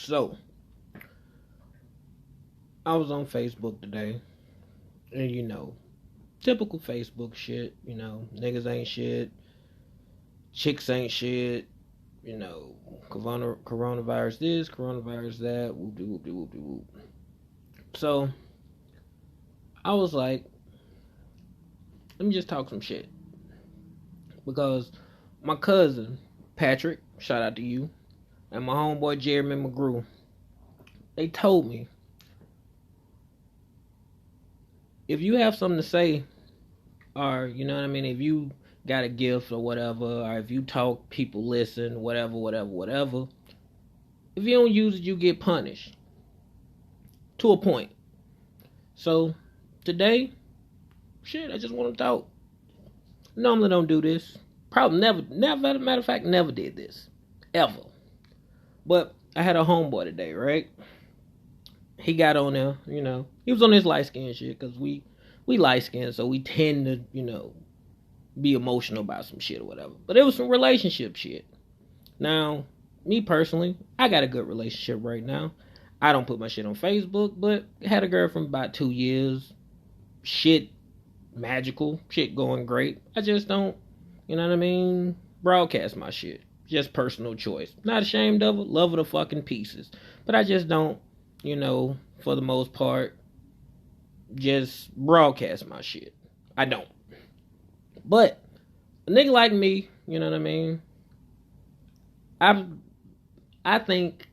So, I was on Facebook today, and typical Facebook shit. Niggas ain't shit, chicks ain't shit. Coronavirus this, coronavirus that. Whoop de whoop de whoop de whoop. So, I was like, let me just talk some shit because my cousin Patrick, shout out to you, and my homeboy Jeremy McGrew, they told me if you have something to say, or if you got a gift or whatever, or if you talk, people listen, whatever, whatever, whatever. If you don't use it, you get punished to a point. So today, shit, I just want to talk. Normally don't do this. Probably never. Matter of fact, never did this ever. But I had a homeboy today, right? He got on there, he was on his light skin shit because we light skinned, so we tend to, be emotional about some shit or whatever. But it was some relationship shit. Now, me personally, I got a good relationship right now. I don't put my shit on Facebook, but had a girlfriend about 2 years. Shit magical, shit going great. I just don't, broadcast my shit. Just personal choice. Not ashamed of it, love her to fucking pieces. But I just don't, for the most part, just broadcast my shit. I don't. But a nigga like me, I think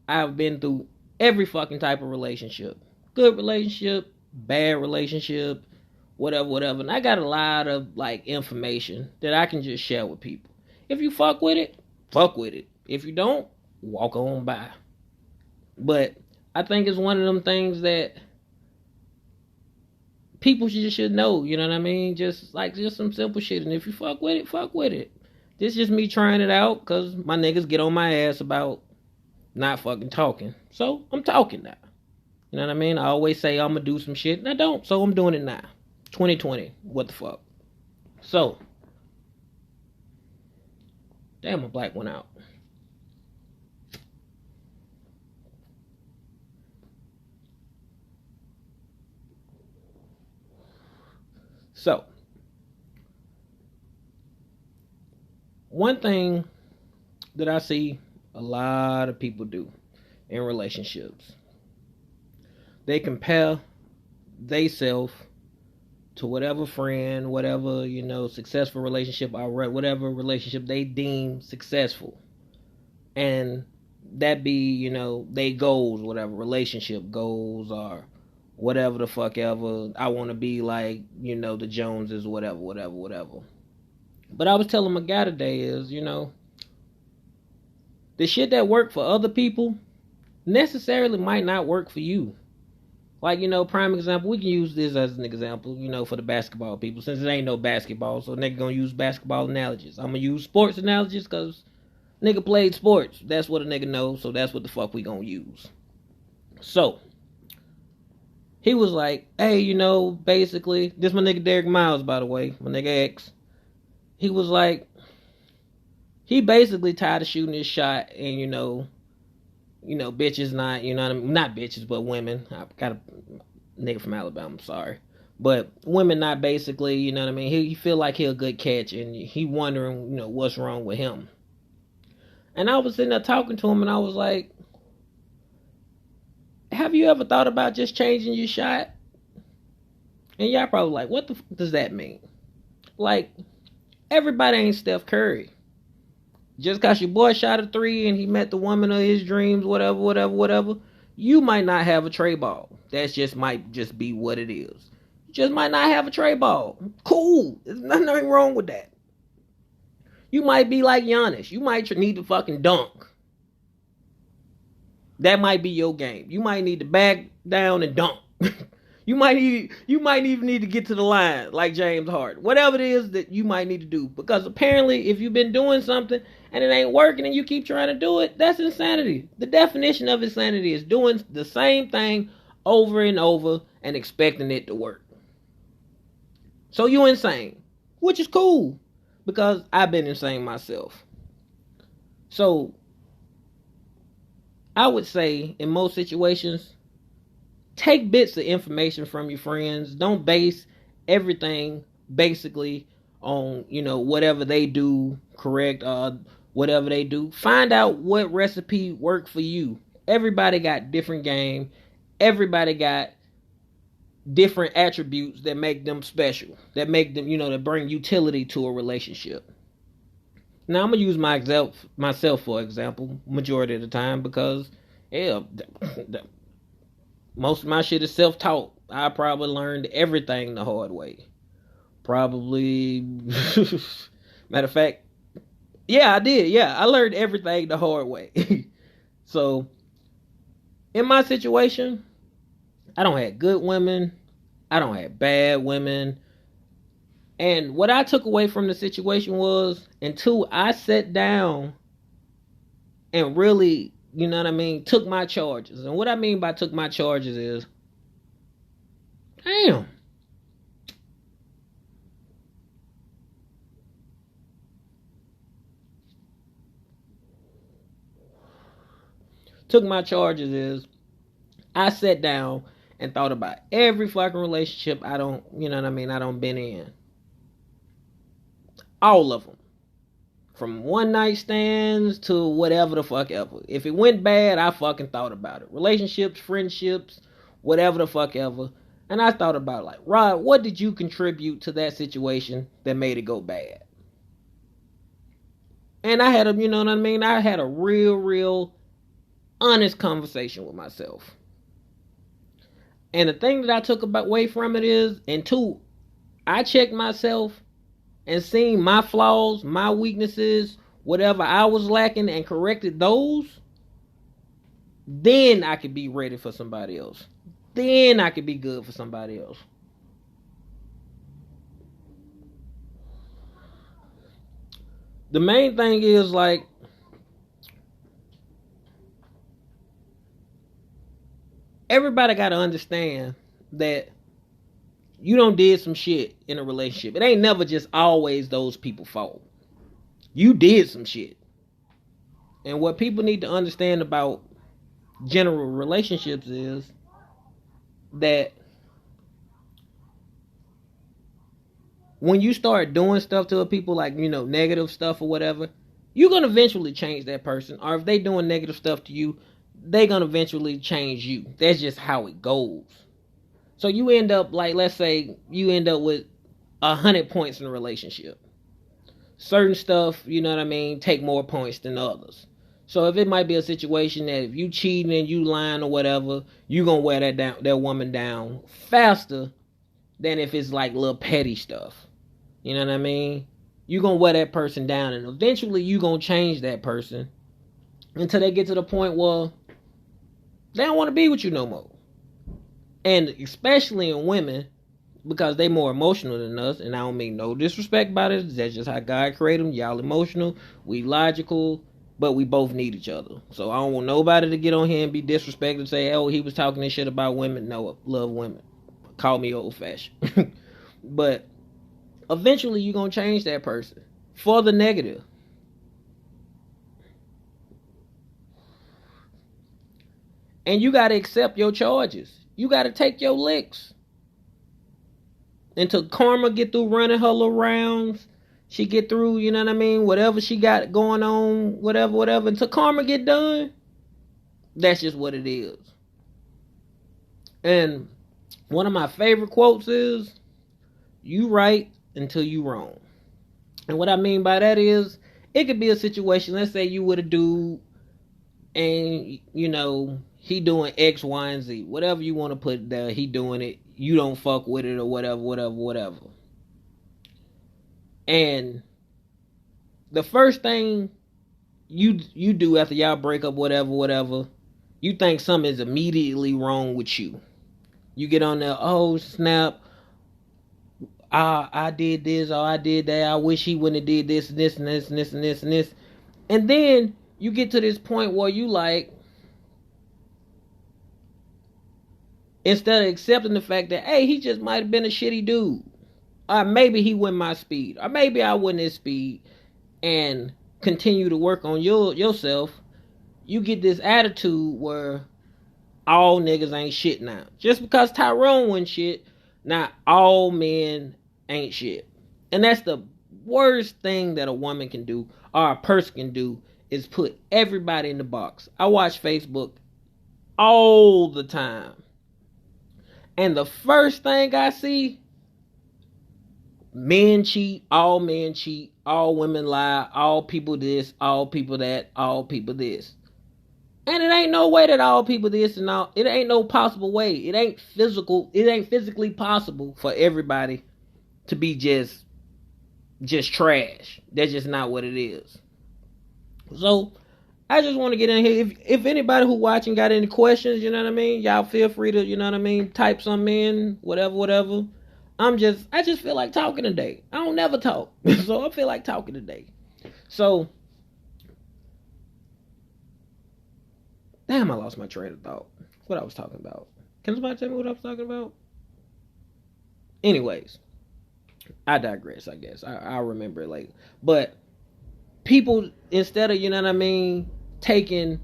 I've been through every fucking type of relationship. Good relationship, bad relationship, whatever, whatever. And I got a lot of information that I can just share with people. If you fuck with it, fuck with it. If you don't, walk on by. But I think it's one of them things that people should know, Just some simple shit. And if you fuck with it, fuck with it. This is just me trying it out because my niggas get on my ass about not fucking talking. So I'm talking now. I always say I'm gonna do some shit and I don't, so I'm doing it now. 2020, what the fuck? So, damn, a black one out. So, one thing that I see a lot of people do in relationships, they compare theyself to whatever friend, whatever, successful relationship or whatever relationship they deem successful. And that be, they goals, whatever relationship goals or whatever the fuck ever. I want to be like, the Joneses, whatever, whatever, whatever. But I was telling my guy today is, the shit that worked for other people necessarily might not work for you. Prime example, we can use this as an example, for the basketball people, since it ain't no basketball, so nigga gonna use basketball analogies. I'm gonna use sports analogies because nigga played sports. That's what a nigga knows, so that's what the fuck we gonna use. So, he was like, hey, basically, this my nigga Derek Miles, by the way, my nigga X. He was like, he basically tired of shooting his shot and, bitches not, not bitches, but women. I got a nigga from Alabama, I'm sorry. But women not basically, he feel like he a good catch and he wondering, what's wrong with him. And I was sitting there talking to him and I was like, have you ever thought about just changing your shot? And y'all probably like, what the fuck does that mean? Everybody ain't Steph Curry. Just because your boy shot a 3 and he met the woman of his dreams, whatever, whatever, whatever, you might not have a tray ball. That just might just be what it is. You just might not have a tray ball. Cool. There's nothing wrong with that. You might be like Giannis. You might need to fucking dunk. That might be your game. You might need to back down and dunk. You might even need to get to the line like James Harden. Whatever it is that you might need to do. Because apparently if you've been doing something and it ain't working and you keep trying to do it, that's insanity. The definition of insanity is doing the same thing over and over and expecting it to work. So you insane. Which is cool. Because I've been insane myself. So I would say in most situations, take bits of information from your friends. Don't base everything basically on, whatever they do correct, whatever they do. Find out what recipe worked for you. Everybody got different game. Everybody got different attributes that make them special, that make them, that bring utility to a relationship. Now I'm gonna use myself for example, majority of the time, because yeah, most of my shit is self-taught. I probably learned everything the hard way. Probably, matter of fact, yeah, I did. Yeah, I learned everything the hard way. So in my situation, I don't have good women. I don't have bad women. And what I took away from the situation was, until I sat down and really, took my charges. And what I mean by took my charges is, damn, took my charges is, I sat down and thought about every fucking relationship I don't, I don't been in. All of them. From one night stands to whatever the fuck ever. If it went bad, I fucking thought about it. Relationships, friendships, whatever the fuck ever. And I thought about, like, Rod, what did you contribute to that situation that made it go bad? And I had I had a real honest conversation with myself. And the thing that I took away from it is, and two, I checked myself and seen my flaws, my weaknesses, whatever I was lacking, and corrected those, then I could be ready for somebody else. Then I could be good for somebody else. The main thing is, like, everybody got to understand that you done did some shit in a relationship. It ain't never just always those people's fault. You did some shit. And what people need to understand about general relationships is that when you start doing stuff to people, like, negative stuff or whatever, you're going to eventually change that person. Or if they doing negative stuff to you, they going to eventually change you. That's just how it goes. So you end up, like, let's say you end up with 100 points in a relationship. Certain stuff, take more points than others. So if it might be a situation that if you cheating and you lying or whatever, you gonna wear that woman down faster than if it's like little petty stuff. You know what I mean? You gonna wear that person down, and eventually you gonna change that person until they get to the point where they don't want to be with you no more. And especially in women, because they more emotional than us, and I don't mean no disrespect about it. That's just how God created them. Y'all emotional, we logical, but we both need each other. So I don't want nobody to get on here and be disrespectful and say, oh, he was talking this shit about women. No, love women. Call me old fashioned. But eventually you're going to change that person for the negative. And you got to accept your charges. You got to take your licks. Until karma get through running her little rounds, she get through, whatever she got going on, whatever. Until karma get done, that's just what it is. And one of my favorite quotes is, you right until you wrong. And what I mean by that is, it could be a situation, let's say you with a dude, and, he doing X, Y, and Z. Whatever you want to put there, he doing it. You don't fuck with it or whatever. And the first thing you do after y'all break up, whatever, you think something is immediately wrong with you. You get on there, oh snap, I did this or I did that. I wish he wouldn't have did this and this and this and this and this and this. And then you get to this point where you like, instead of accepting the fact that, hey, he just might have been a shitty dude. Or maybe he wasn't my speed. Or maybe I wasn't his speed. And continue to work on yourself. you get this attitude where all niggas ain't shit now. Just because Tyrone wasn't shit, not all men ain't shit. And that's the worst thing that a woman can do or a person can do is put everybody in the box. I watch Facebook all the time. And the first thing I see, men cheat, all women lie, all people this, all people that, all people this. And it ain't no way that all people this and all. It ain't no possible way. It ain't physically possible for everybody to be just trash. That's just not what it is. So I just want to get in here. If anybody who watching got any questions, you know what I mean, y'all feel free to, you know what I mean, type something in, whatever. I just feel like talking today. I don't never talk, so I feel like talking today. So. Damn, I lost my train of thought. What I was talking about. Can somebody tell me what I was talking about? Anyways, I digress, I guess. I'll remember it later. But people, instead of, you know what I mean, taking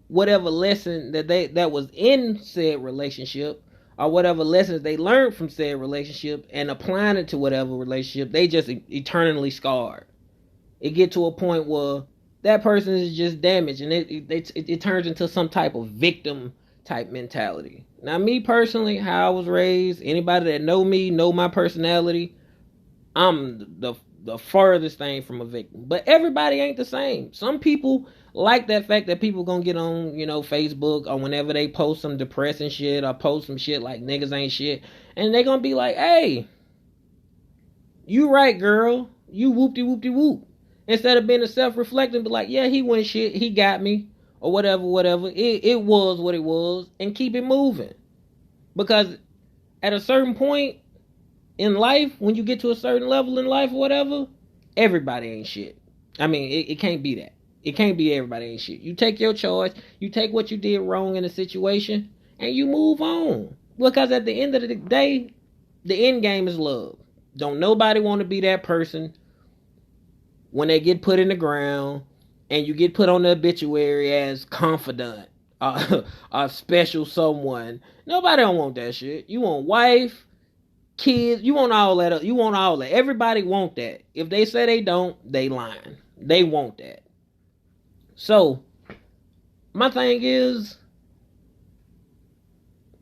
whatever lesson that was in said relationship, or whatever lessons they learned from said relationship and applying it to whatever relationship, they just eternally scarred. It get to a point where that person is just damaged, and it turns into some type of victim type mentality. Now, me personally, how I was raised, anybody that know me, know my personality, I'm the furthest thing from a victim. But everybody ain't the same. Some people like that fact that people gonna get on, you know, Facebook or whenever they post some depressing shit or post some shit like niggas ain't shit, and they gonna be like, hey, you right, girl, you whoop-de-whoop-de-whoop. Instead of being a self-reflecting, but like, yeah, he went shit, he got me, or whatever. It was what it was, and keep it moving. Because at a certain point in life, when you get to a certain level in life or whatever, everybody ain't shit. I mean, it can't be that. It can't be everybody ain't shit. You take your choice, you take what you did wrong in a situation, and you move on. Because at the end of the day, the end game is love. Don't nobody want to be that person when they get put in the ground and you get put on the obituary as confidant, a special someone. Nobody don't want that shit. You want wife, kids, you want all that. You want all that. Everybody want that. If they say they don't, they lying. They want that. So my thing is,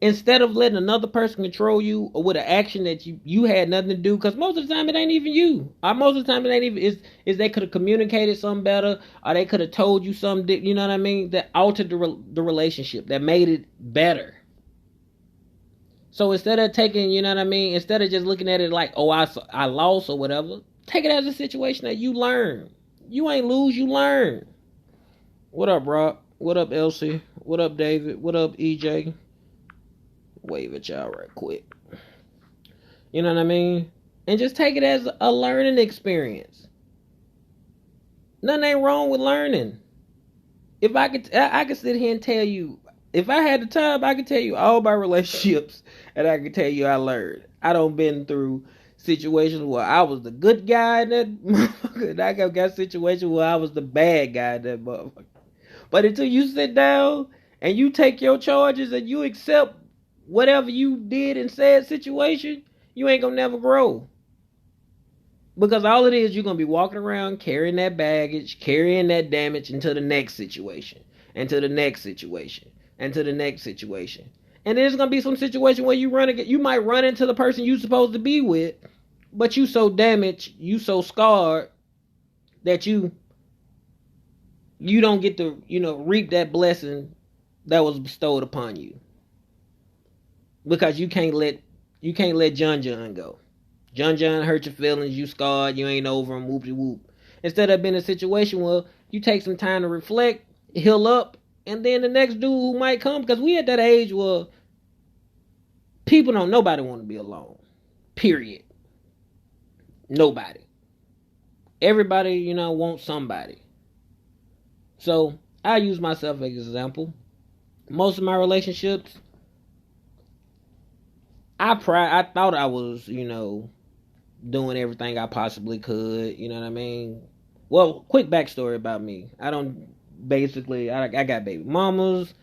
instead of letting another person control you or with an action that you had nothing to do, because most of the time it ain't even you, or most of the time it ain't even is they could have communicated something better, or they could have told you something, you know what I mean, that altered the relationship, that made it better. So instead of taking, you know what I mean, instead of just looking at it like, oh, I lost or whatever, take it as a situation that you learn. You ain't lose, you learn. What up, Rob? What up, Elsie? What up, David? What up, EJ? Wave at y'all right quick. You know what I mean? And just take it as a learning experience. Nothing ain't wrong with learning. If I could sit here and tell you, if I had the time, I could tell you all my relationships, and I could tell you I learned. I done been through situations where I was the good guy in that motherfucker, and I got situations where I was the bad guy in that motherfucker. But until you sit down and you take your charges and you accept whatever you did in said situation, you ain't gonna never grow. Because all it is, you're gonna be walking around carrying that baggage, carrying that damage into the next situation, into the next situation, into the next situation. And there's gonna be some situation where you might run into the person you supposed to be with, but you so damaged, you so scarred that you don't get to, reap that blessing that was bestowed upon you. Because you can't let John go. John hurt your feelings, you scarred, you ain't over him, whoop-de-whoop. Instead of being in a situation where you take some time to reflect, heal up, and then the next dude who might come, because we at that age where nobody want to be alone. Period. Nobody. Everybody, wants somebody. So, I use myself as an example. Most of my relationships, I thought I was, doing everything I possibly could, you know what I mean? Well, quick backstory about me. I don't basically, I got baby mamas.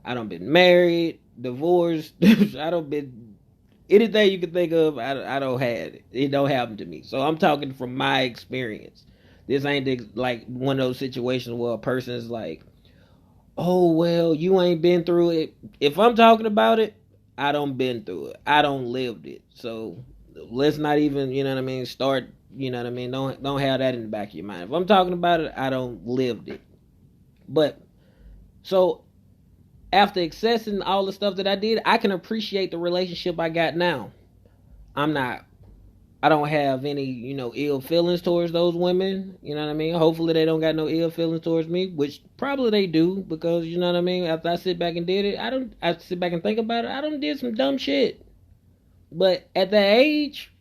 I done been married, divorced. I don't been anything you can think of. I don't have it. It don't happen to me. So I'm talking from my experience. This ain't like one of those situations where a person is like, "Oh well, you ain't been through it." If I'm talking about it, I don't been through it. I don't lived it. So let's not even, you know what I mean, start, you know what I mean, don't have that in the back of your mind. If I'm talking about it, I don't lived it. But so after accessing all the stuff that I did, I can appreciate the relationship I got now. I'm not I don't have any, ill feelings towards those women. You know what I mean? Hopefully they don't got no ill feelings towards me, which probably they do, because you know what I mean? After I sit back and did it, I sit back and think about it, I done did some dumb shit. But at that age,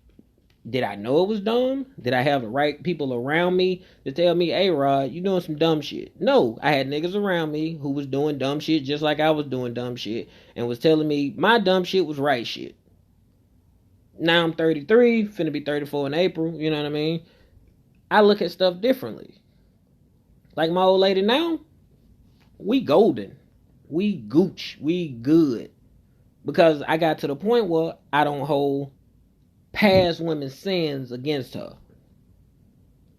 did I know it was dumb? Did I have the right people around me to tell me, "Hey Rod, you doing some dumb shit"? No, I had niggas around me who was doing dumb shit just like I was doing dumb shit, and was telling me my dumb shit was right shit. Now I'm 33, finna be 34 in April, you know what I mean? I look at stuff differently. Like my old lady now, we golden. We gooch. We good. Because I got to the point where I don't hold past women's sins against her.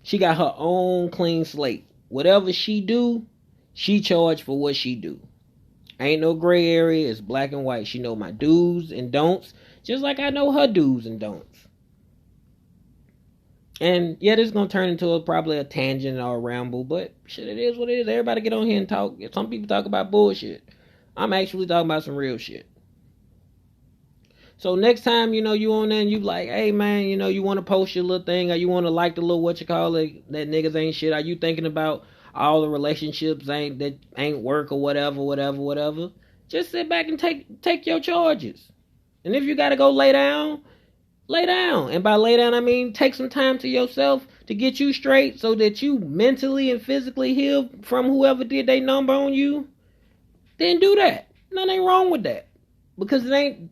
She got her own clean slate. Whatever she do, she charged for what she do. Ain't no gray area. It's black and white. She know my do's and don'ts, just like I know her do's and don'ts. And yeah, this is gonna turn into probably a tangent or a ramble, but shit, it is what it is. Everybody get on here and talk. Some people talk about bullshit. I'm actually talking about some real shit. So next time, you on there and you like, "Hey man, you want to post your little thing, or you want to like the little what you call it, that niggas ain't shit. Are you thinking about all the relationships that ain't work or whatever? Just sit back and take your charges. And if you gotta go lay down, lay down. And by lay down, I mean take some time to yourself to get you straight, so that you mentally and physically heal from whoever did they number on you. Then do that. Nothing ain't wrong with that, because it ain't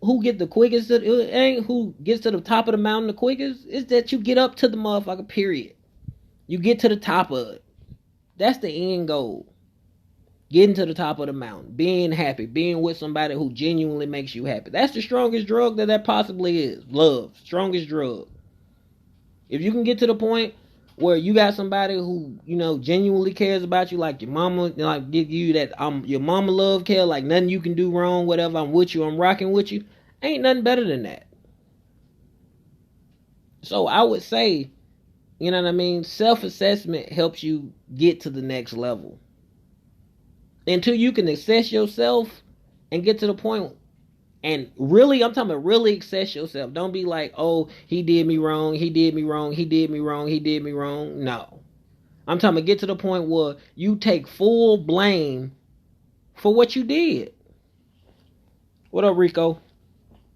who get the quickest. It ain't who gets to the top of the mountain the quickest. It's that you get up to the motherfucker. Period. You get to the top of it. That's the end goal. Getting to the top of the mountain, being happy, being with somebody who genuinely makes you happy. That's the strongest drug that possibly is. Love, strongest drug. If you can get to the point where you got somebody who genuinely cares about you, like your mama, like give you that your mama love, care, like nothing you can do wrong, whatever. I'm with you, I'm rocking with you. Ain't nothing better than that. So I would say, you know what I mean, self-assessment helps you get to the next level. Until you can assess yourself and get to the point, and really, I'm talking about really assess yourself. Don't be like, "Oh, he did me wrong, he did me wrong, he did me wrong, he did me wrong." No. I'm talking about get to the point where you take full blame for what you did. What up, Rico?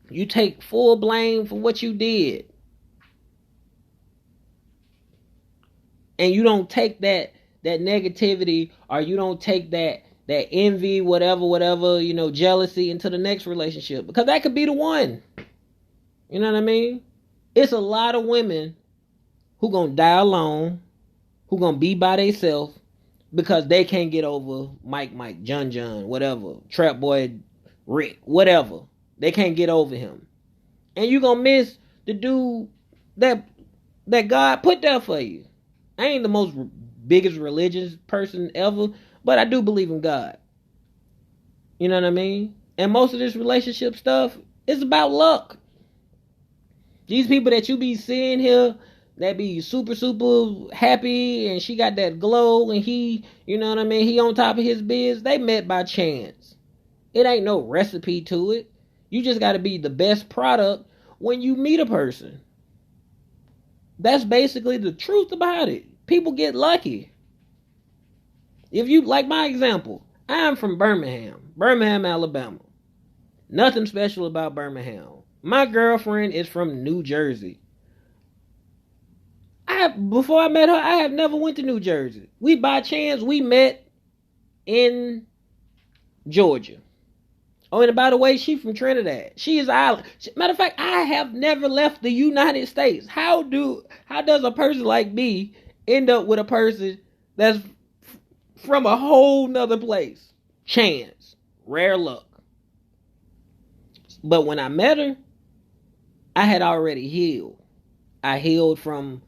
You take full blame for what you did. And you don't take that negativity, or you don't take that envy, whatever, jealousy into the next relationship, because that could be the one. You know what I mean? It's a lot of women who gonna die alone, who gonna be by themselves, because they can't get over Mike, John, whatever, Trap Boy, Rick, whatever. They can't get over him, and you gonna miss the dude that God put there for you. I ain't the most biggest religious person ever, but I do believe in God. You know what I mean? And most of this relationship stuff is about luck. These people that you be seeing here, that be super, super happy, and she got that glow, and he, you know what I mean, he on top of his biz, they met by chance. It ain't no recipe to it. You just got to be the best product when you meet a person. That's basically the truth about it. People get lucky. If you, like my example, I'm from Birmingham, Alabama. Nothing special about Birmingham. My girlfriend is from New Jersey. Before I met her, I have never went to New Jersey. We met in Georgia. Oh, and by the way, she's from Trinidad. She is island. Matter of fact, I have never left the United States. How does a person like me end up with a person that's from a whole nother place. Chance. Rare luck. But when I met her, I had already healed. I healed from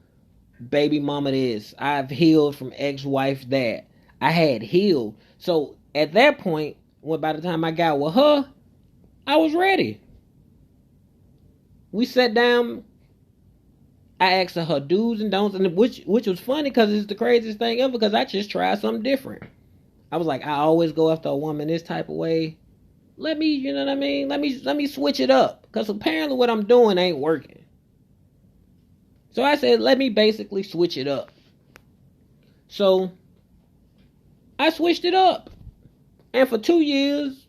baby mama this. I've healed from ex-wife that. I had healed. So at that point, when by the time I got with her, I was ready. We sat down. I asked her do's and don'ts, and which was funny because it's the craziest thing ever. Because I just tried something different. I was like, I always go after a woman this type of way. Let me, you know what I mean? Let me switch it up. Because apparently what I'm doing ain't working. So I said, let me basically switch it up. So I switched it up. And for 2 years,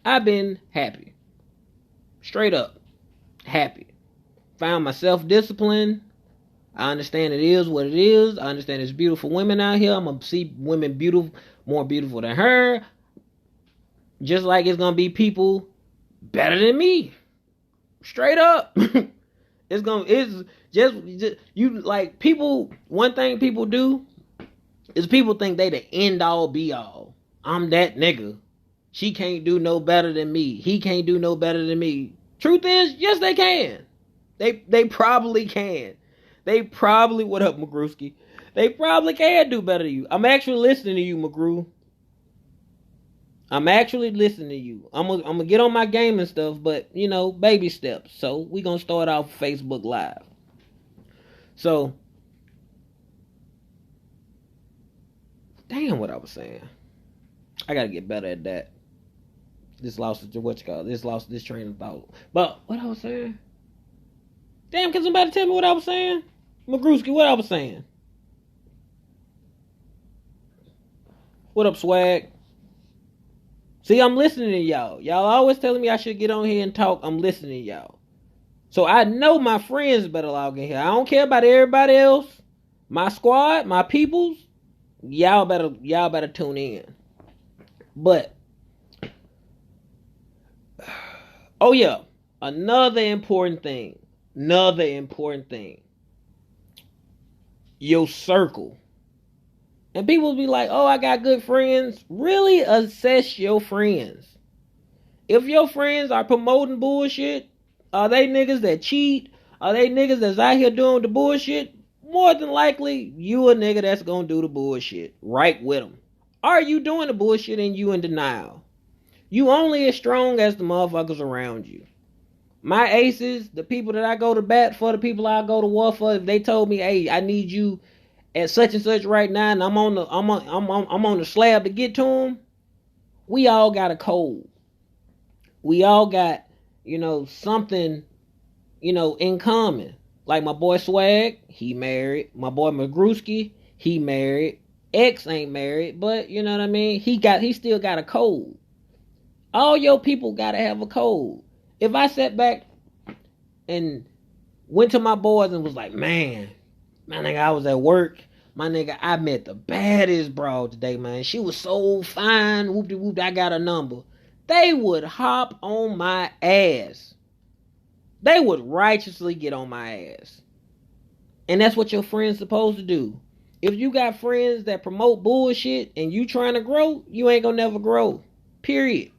I've been happy. Straight up. Happy. Found my self-discipline. I understand it is what it is. I understand there's beautiful women out here. I'm going to see women beautiful, more beautiful than her. Just like it's going to be people better than me. Straight up. It's just you like people. One thing people do is people think they the end all be all. I'm that nigga. She can't do no better than me. He can't do no better than me. Truth is, yes, they can. They probably can. They probably, what up, Magruski? They probably can do better than you. I'm actually listening to you, McGrew. I'm actually listening to you. I'm gonna get on my game and stuff, but you know, baby steps. So we gonna start off Facebook Live. So, damn, what I was saying. I gotta get better at that. This train of thought. But what I was saying? Damn, can somebody tell me what I was saying? Magruski, what I was saying? What up, swag? See, I'm listening to y'all. Y'all always telling me I should get on here and talk. I'm listening to y'all. So I know my friends better log in here. I don't care about everybody else. My squad, my peoples, y'all better tune in. But oh yeah, another important thing. Your circle. And people be like, oh, I got good friends. Really assess your friends. If your friends are promoting bullshit, are they niggas that cheat? Are they niggas that's out here doing the bullshit? More than likely, you a nigga that's gonna do the bullshit. Right with them. Are you doing the bullshit and you in denial? You only as strong as the motherfuckers around you. My aces, the people that I go to bat for, the people I go to war for, if they told me, hey, I need you at such and such right now, and I'm on the slab to get to them, we all got a code. We all got, something, in common. Like my boy Swag, he married. My boy Magruski, he married. X ain't married, but you know what I mean? He still got a code. All your people gotta have a code. If I sat back and went to my boys and was like, man, my nigga, I was at work. My nigga, I met the baddest broad today, man. She was so fine. Whoop-de-whoop, I got a number. They would hop on my ass. They would righteously get on my ass. And that's what your friend's supposed to do. If you got friends that promote bullshit and you trying to grow, you ain't gonna never grow. Period.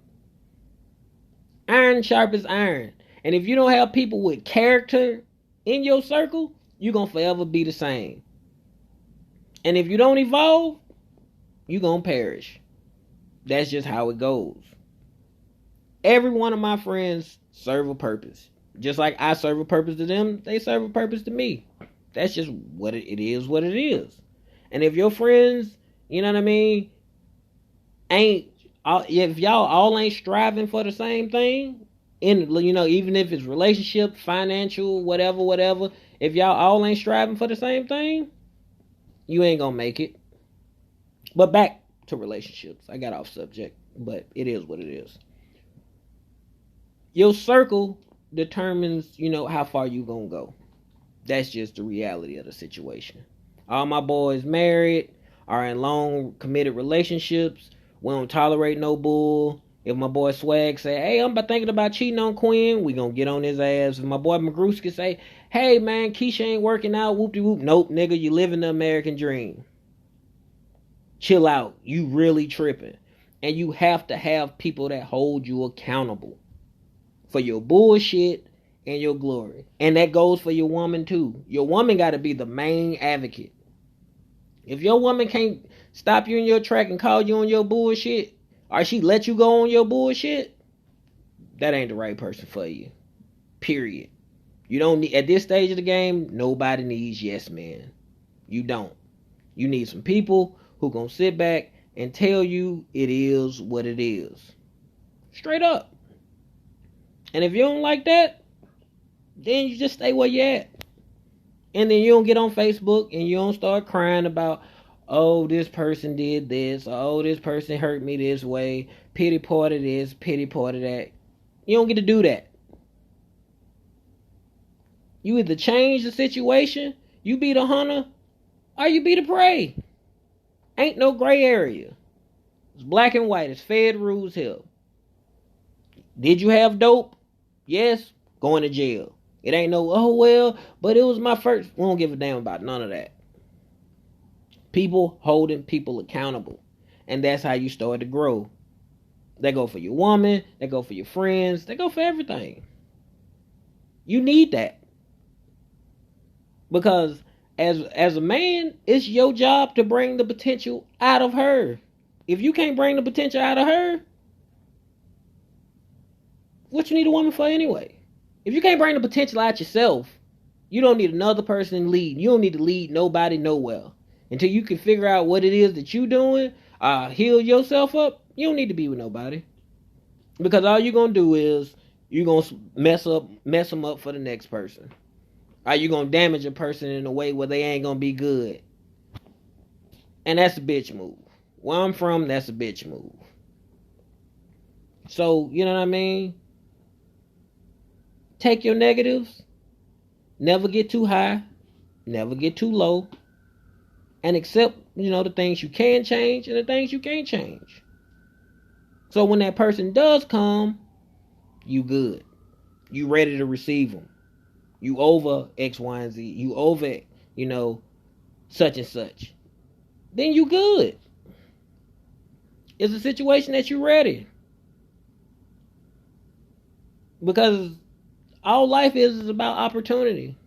Iron sharpens iron. And if you don't have people with character in your circle, you're gonna forever be the same. And if you don't evolve, you're gonna perish. That's just how it goes. Every one of my friends serve a purpose. Just like I serve a purpose to them, they serve a purpose to me. That's just what it is, what it is. And if your friends, you know what I mean, if y'all all ain't striving for the same thing, even if it's relationship, financial, whatever, if y'all all ain't striving for the same thing, you ain't gonna make it. But back to relationships. I got off subject, but it is what it is. Your circle determines, how far you gonna go. That's just the reality of the situation. All my boys married, are in long committed relationships. We don't tolerate no bull. If my boy Swag say, hey, I'm thinking about cheating on Quinn, we gonna get on his ass. If my boy Magruski say, hey man, Keisha ain't working out, whoop-de-whoop. Nope, nigga, you living the American dream. chill out. You really tripping. And you have to have people that hold you accountable for your bullshit and your glory. And that goes for your woman too. Your woman got to be the main advocate. If your woman can't stop you in your track and call you on your bullshit, or she let you go on your bullshit, that ain't the right person for you. Period. You don't need, at this stage of the game, nobody needs yes men. You don't. You need some people who gonna sit back and tell you it is what it is. Straight up. And if you don't like that, then you just stay where you at. And then you don't get on Facebook and you don't start crying about, oh, this person did this, or oh, this person hurt me this way, pity party this, pity party that. You don't get to do that. You either change the situation, you be the hunter, or you be the prey. Ain't no gray area. It's black and white. It's fed rules here. Did you have dope? Yes. Going to jail. It ain't no, oh well, but it was my first. We don't give a damn about none of that. People holding people accountable. And that's how you start to grow. They go for your woman. They go for your friends. They go for everything. You need that. Because as a man, it's your job to bring the potential out of her. If you can't bring the potential out of her, what you need a woman for anyway? If you can't bring the potential out yourself, you don't need another person leading. You don't need to lead nobody nowhere. Until you can figure out what it is that you doing, heal yourself up, you don't need to be with nobody. Because all you're going to do is, you're going to mess them up for the next person. Or you're going to damage a person in a way where they ain't going to be good. And that's a bitch move. Where I'm from, that's a bitch move. So, you know what I mean? Take your negatives. Never get too high. Never get too low. And accept, the things you can change and the things you can't change. So when that person does come, you good. You ready to receive them. You over X, Y, and Z. You over, such and such. Then you good. It's a situation that you're ready. Because all life is about opportunity.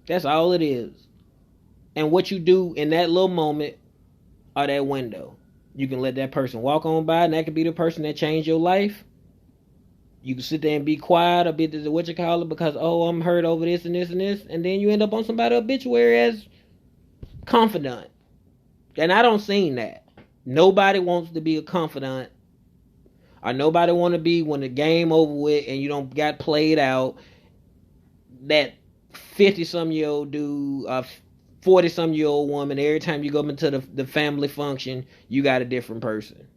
That's all it is. And what you do in that little moment or that window. You can let that person walk on by, and that could be the person that changed your life. You can sit there and be quiet or be because, oh, I'm hurt over this and this and this. And then you end up on somebody's obituary as confidant. And I don't seen that. Nobody wants to be a confidant. Or nobody want to be, when the game over with and you don't got played out, that 50-some-year-old dude, 40-some-year-old woman, every time you go into the family function, you got a different person.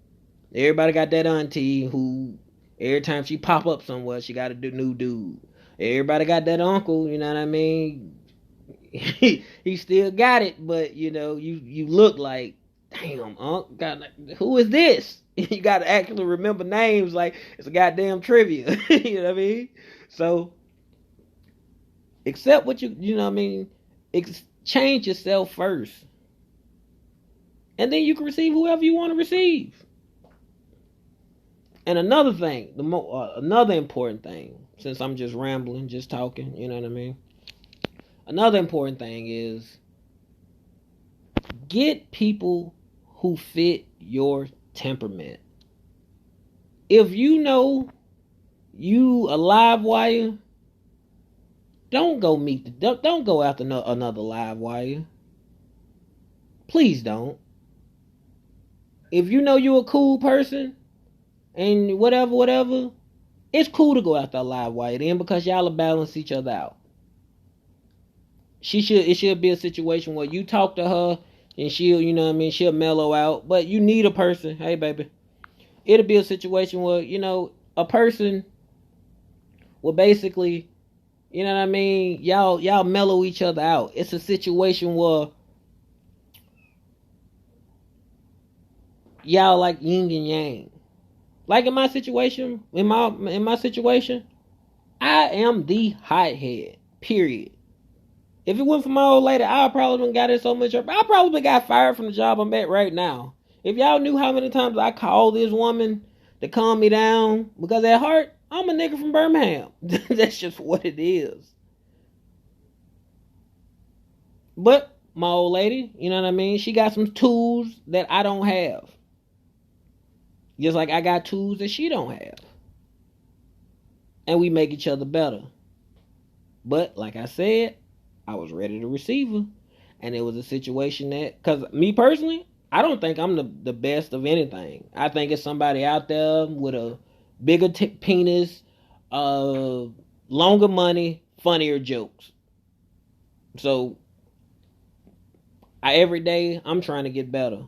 Everybody got that auntie who, every time she pop up somewhere, she got a new dude. Everybody got that uncle, you know what I mean? he still got it, but, you look like, damn, uncle, who is this? You got to actually remember names like it's a goddamn trivia. You know what I mean? So, accept what you know what I mean? Change yourself first. And then you can receive whoever you want to receive. And another thing, another important thing, since I'm just rambling, just talking, you know what I mean? Another important thing is get people who fit your temperament. If you know you a live wire, don't go after another live wire. Please don't. If you know you a cool person and whatever, it's cool to go after a live wire then, because y'all will balance each other out. It should be a situation where you talk to her and she'll, she'll mellow out. But you need a person. Hey, baby. It'll be a situation where, a person will basically, y'all mellow each other out. It's a situation where y'all like yin and yang. Like in my situation, I am the hothead. Period. If it wasn't for my old lady, I probably wouldn't got in so much trouble. I probably got fired from the job I'm at right now. If y'all knew how many times I called this woman to calm me down, because at heart, I'm a nigga from Birmingham. That's just what it is. But my old lady, you know what I mean? She got some tools that I don't have. Just like I got tools that she don't have. And we make each other better. But like I said, I was ready to receive her. And it was a situation that, because me personally, I don't think I'm the best of anything. I think it's somebody out there with a bigger penis, longer money, funnier jokes. So every day I'm trying to get better.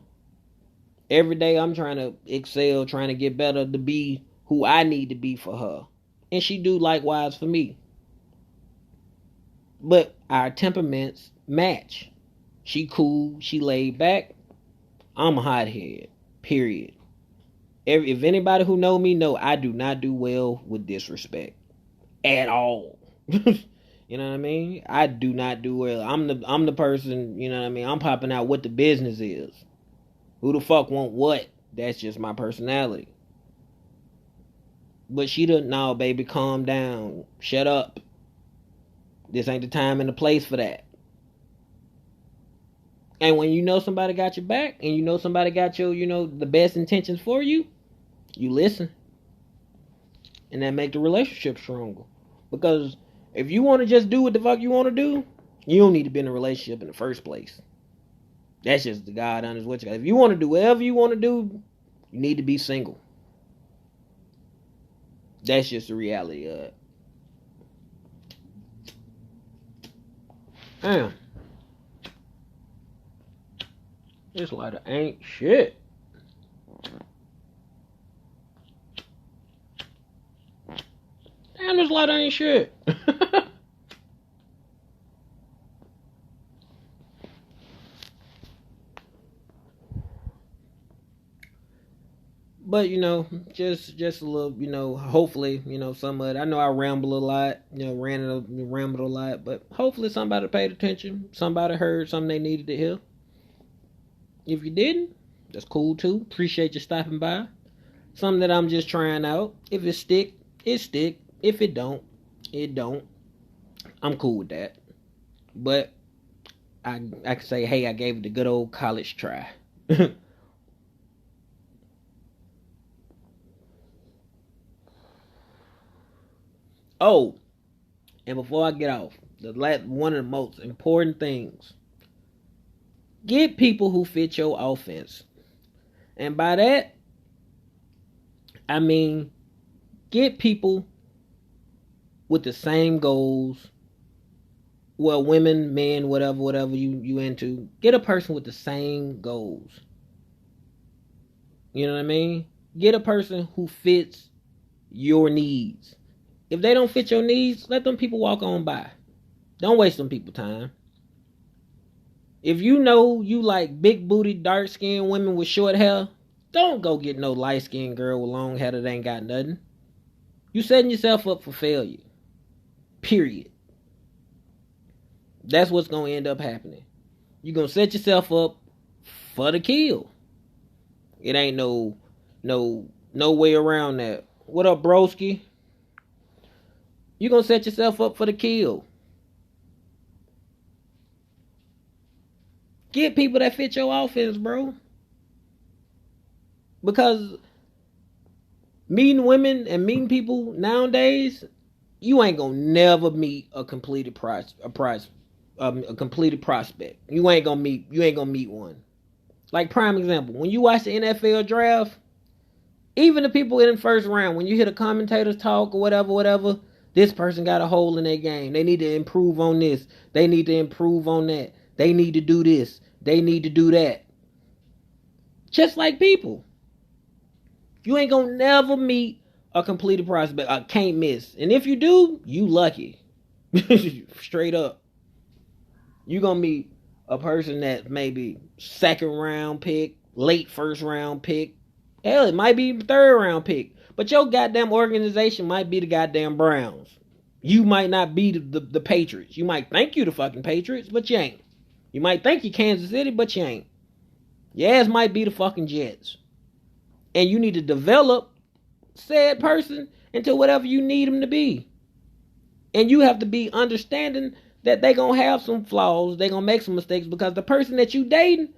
Every day I'm trying to excel, trying to get better to be who I need to be for her. And she do likewise for me. But our temperaments match. She cool, she laid back. I'm a hothead. Period. If anybody who know me know I do not do well with disrespect. At all. You know what I mean? I do not do well. I'm the person, you know what I mean? I'm popping out what the business is. Who the fuck want what? That's just my personality. But she doesn't know, baby, calm down. Shut up. This ain't the time and the place for that. And when you know somebody got your back and you know somebody got your, the best intentions for you, you listen. And that make the relationship stronger. Because if you want to just do what the fuck you want to do, you don't need to be in a relationship in the first place. That's just the God honest what you got. If you want to do whatever you want to do, you need to be single. That's just the reality of it. Damn. This lighter ain't shit. Damn, this lighter ain't shit. But just a little, hopefully, some of it. I know I ramble a lot, rambled a lot, but hopefully somebody paid attention. Somebody heard something they needed to hear. If you didn't, that's cool too. Appreciate you stopping by. Something that I'm just trying out. If it stick, it stick. If it don't, it don't. I'm cool with that. But I can say, hey, I gave it a good old college try. Oh, and before I get off, one of the most important things: get people who fit your offense. And by that, I mean get people with the same goals. Well, women, men, whatever you into. Get a person with the same goals. You know what I mean? Get a person who fits your needs. If they don't fit your needs, let them people walk on by. Don't waste them people time. If you know you like big booty, dark skinned women with short hair, don't go get no light skinned girl with long hair that ain't got nothing. You setting yourself up for failure. Period. That's what's gonna end up happening. You're gonna set yourself up for the kill. It ain't no way around that. What up, broski? You're gonna set yourself up for the kill. Get people that fit your offense, bro. Because meeting women and meeting people nowadays, you ain't gonna never meet a completed a completed prospect. You ain't gonna meet one. Like prime example, when you watch the NFL draft, even the people in the first round, when you hear the commentators talk or whatever, this person got a hole in their game. They need to improve on this. They need to improve on that. They need to do this. They need to do that. Just like people. You ain't gonna never meet a completed prospect. I can't miss. And if you do, you lucky. Straight up. You gonna meet a person that maybe second round pick, late first round pick. Hell, it might be third round pick. But your goddamn organization might be the goddamn Browns. You might not be the Patriots. You might think you the fucking Patriots, but you ain't. You might think you Kansas City, but you ain't. Your ass might be the fucking Jets. And you need to develop said person into whatever you need them to be. And you have to be understanding that they gonna have some flaws. They gonna make some mistakes because the person that you dating,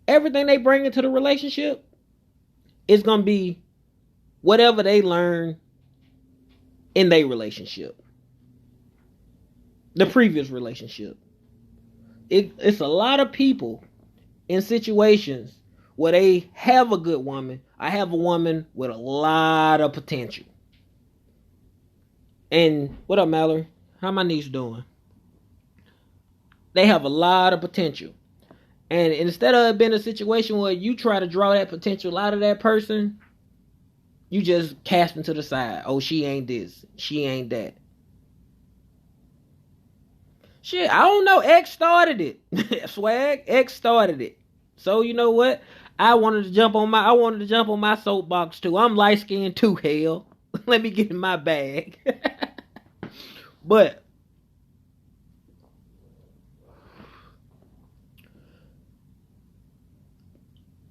everything they bring into the relationship is gonna be whatever they learn in their relationship. The previous relationship. It's a lot of people in situations where they have a good woman. I have a woman with a lot of potential. And what up, Mallory? How my niece doing? They have a lot of potential. And instead of it being a situation where you try to draw that potential out of that person, you just cast them to the side. Oh, she ain't this. She ain't that. Shit, I don't know. X started it. Swag, X started it. So you know what? I wanted to jump on my soapbox too. I'm light skinned too, hell. Let me get in my bag. But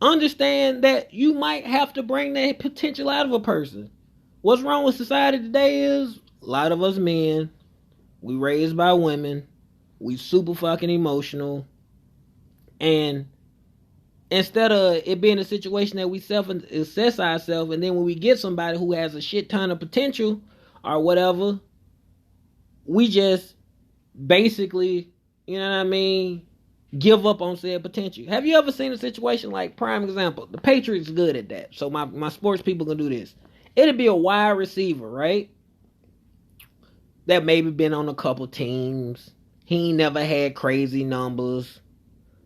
understand that you might have to bring that potential out of a person. What's wrong with society today is a lot of us men, we raised by women, we super fucking emotional, and instead of it being a situation that we self-assess ourselves, and then when we get somebody who has a shit ton of potential or whatever, we just basically, you know what I mean, give up on said potential. Have you ever seen a situation like, prime example, the Patriots good at that, so my sports people can do this. It'd be a wide receiver, right? That maybe been on a couple teams. He ain't never had crazy numbers.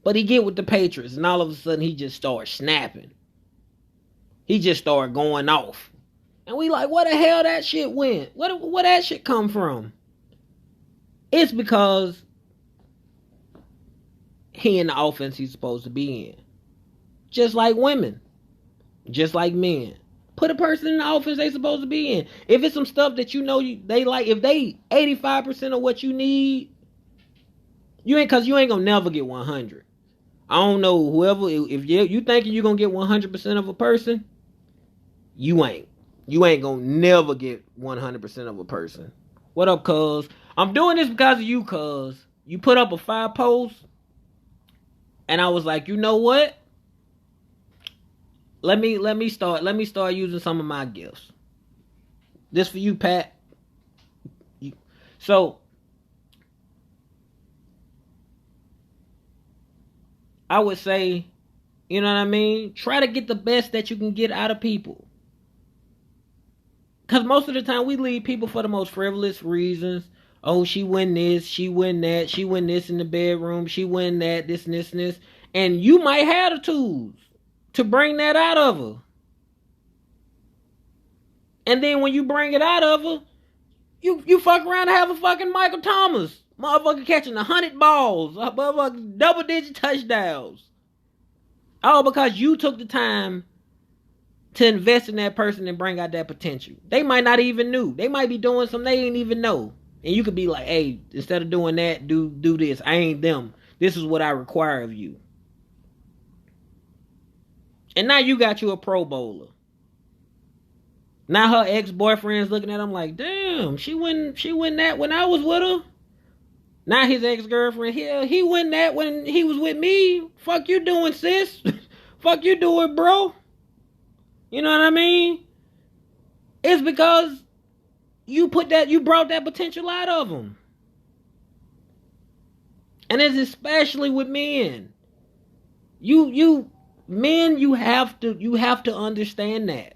But he get with the Patriots, and all of a sudden he just started snapping. He just started going off. And we like, where the hell that shit went? Where that shit come from? It's because he in the offense he's supposed to be in. Just like women. Just like men. Put a person in the offense they supposed to be in. If it's some stuff that you know they like, if they 85% of what you need, you ain't gonna never get 100. I don't know, whoever, if you thinking you're gonna get 100% of a person, you ain't. You ain't gonna never get 100% of a person. What up, cuz? I'm doing this because of you, cuz. You put up a 5 post, and I was like, you know what? Let me start using some of my gifts. This for you, Pat. So I would say, you know what I mean? Try to get the best that you can get out of people. Because most of the time we leave people for the most frivolous reasons. Oh, she win this, she win that, she win this in the bedroom, she win that, this and this and this. And you might have the tools to bring that out of her. And then when you bring it out of her, you fuck around and have a fucking Michael Thomas. Motherfucker catching 100 balls. Motherfucker double-digit touchdowns. All because you took the time to invest in that person and bring out that potential. They might not even know. They might be doing something they ain't even know. And you could be like, hey, instead of doing that, do this. I ain't them. This is what I require of you. And now you got you a Pro Bowler. Now her ex-boyfriend's looking at him like, damn, she win that when I was with her. Now his ex-girlfriend, he win that when he was with me. Fuck you doing, sis? Fuck you doing, bro? You know what I mean? It's because you brought that potential out of them. And it's especially with men. Men, you have to understand that.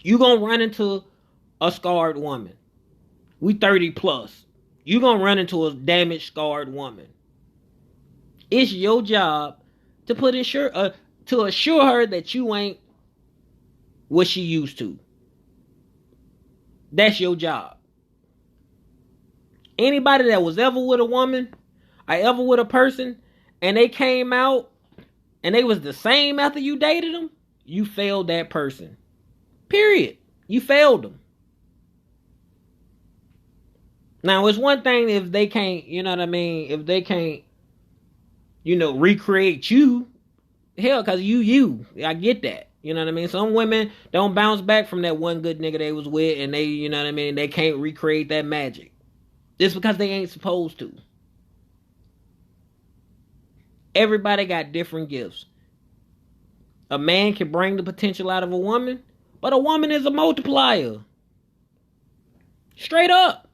You gonna run into a scarred woman. We 30 plus. You gonna run into a damaged, scarred woman. It's your job to assure her that you ain't what she used to. That's your job. Anybody that was ever with a woman, or ever with a person, and they came out and they was the same after you dated them, you failed that person. Period. You failed them. Now, it's one thing if they can't, you know what I mean? If they can't, recreate you, hell, because you. I get that. You know what I mean? Some women don't bounce back from that one good nigga they was with, and they, you know what I mean? They can't recreate that magic. Just because they ain't supposed to. Everybody got different gifts. A man can bring the potential out of a woman, but a woman is a multiplier. Straight up.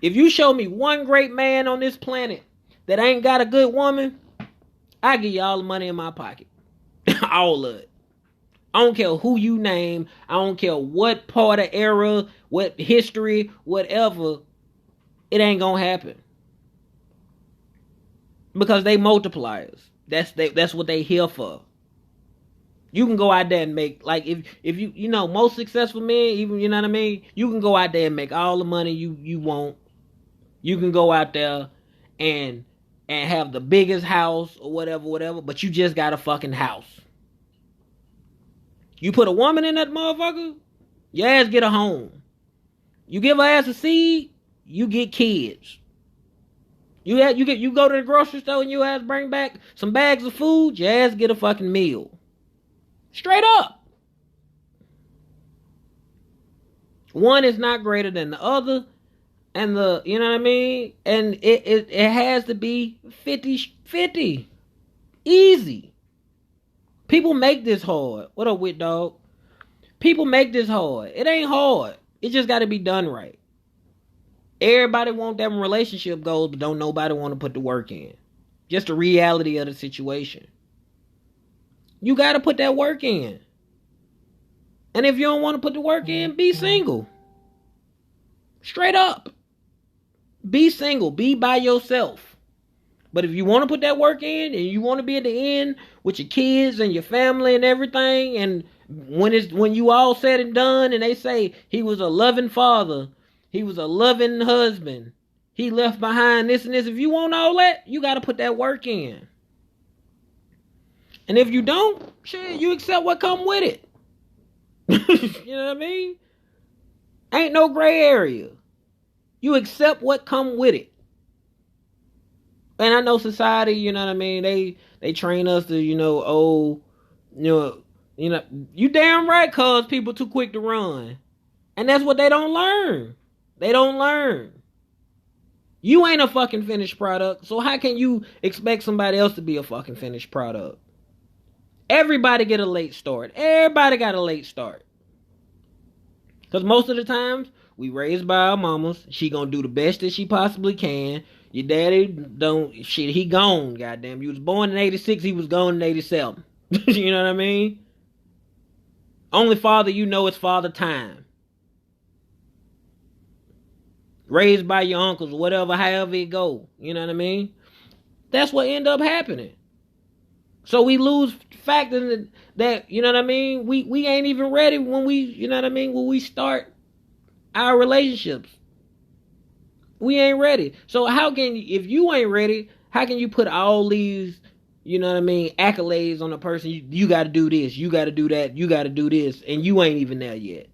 If you show me one great man on this planet that ain't got a good woman, I give you all the money in my pocket. All of it. I don't care who you name. I don't care what part of era, what history, whatever. It ain't gonna happen. Because they multipliers. That's what they here for. You can go out there and make, like, if you most successful men, even, you know what I mean, you can go out there and make all the money you want. You can go out there and have the biggest house or whatever, but you just got a fucking house. You put a woman in that motherfucker, your ass get a home. You give her ass a seed, you get kids. You go to the grocery store and your ass bring back some bags of food, your ass get a fucking meal. Straight up. One is not greater than the other. And you know what I mean? And it has to be 50-50. Easy. People make this hard. What up, Wit Dog? People make this hard. It ain't hard. It just got to be done right. Everybody want them relationship goals, but don't nobody want to put the work in. Just the reality of the situation. You got to put that work in. And if you don't want to put the work in, be single. Straight up. Be single. Be by yourself. But if you want to put that work in and you want to be at the end with your kids and your family and everything, and when you all said and done and they say he was a loving father, he was a loving husband, he left behind this and this, if you want all that, you got to put that work in. And if you don't, shit, you accept what come with it. You know what I mean? Ain't no gray area. You accept what come with it. And I know society, you know what I mean, they train us to, you damn right, cause people too quick to run. And that's what they don't learn. They don't learn. You ain't a fucking finished product, so how can you expect somebody else to be a fucking finished product? Everybody get a late start. Everybody got a late start. Because most of the times, we raised by our mamas. She gonna do the best that she possibly can. Your daddy don't, shit, he gone, goddamn. You was born in 86, he was gone in 87. You know what I mean? Only father you know is Father Time. Raised by your uncles, whatever, however it go. You know what I mean? That's what end up happening. So we lose fact in that, you know what I mean? We ain't even ready when when we start our relationships. We ain't ready. So if you ain't ready, how can you put all these, accolades on a person? You got to do this, you got to do that, you got to do this, and you ain't even there yet.